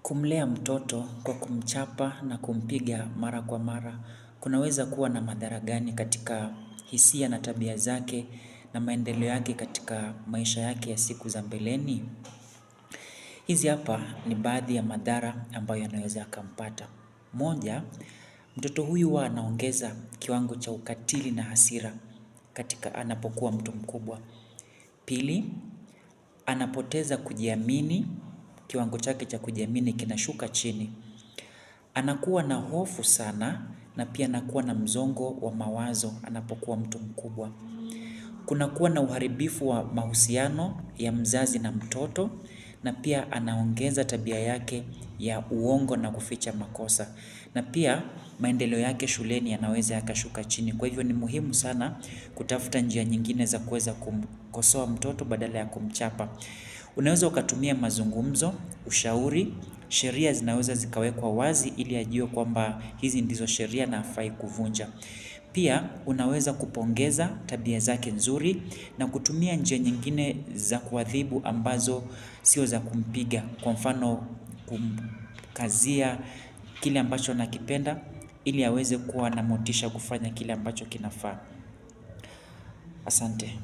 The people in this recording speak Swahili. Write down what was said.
Kumlea mtoto kwa kumchapa na kumpiga mara kwa mara, kunaweza kuwa na madhara gani katika hisia na tabia zake na maendeleo yake katika maisha yake ya siku za mbeleni? Hizi hapa ni baadhi ya madhara ambayo yanaweza yakampata. Moja, mtoto huyu huwa anaongeza kiwango cha ukatili na hasira katika anapokuwa mtu mkubwa. Pili, anapoteza kujiamini, kiwango chake cha kujiamini kinashuka chini. Anakuwa na hofu sana na pia anakuwa na msongo wa mawazo anapokuwa mtu mkubwa. Kunakuwa na uharibifu wa mahusiano ya mzazi na mtoto na pia anaongeza tabia yake ya uongo na kuficha makosa. Na pia maendeleo yake shuleni yanaweza yakashuka chini. Kwa hivyo ni muhimu sana kutafuta njia nyingine za kuweza kumkosoa mtoto badala ya kumchapa. Unaweza ukatumia mazungumzo, ushauri, sheria zinaweza zikawekwa wazi ili ajue kwamba hizi ndizo sheria na hafai kuvunja. Pia unaweza kupongeza tabia zake nzuri na kutumia njia nyingine za kuadhibu ambazo sio za kumpiga. Kwa mfano kumkazia kile ambacho anakipenda ili aweze kuwa na motisha kufanya kile ambacho kinafaa. Asante.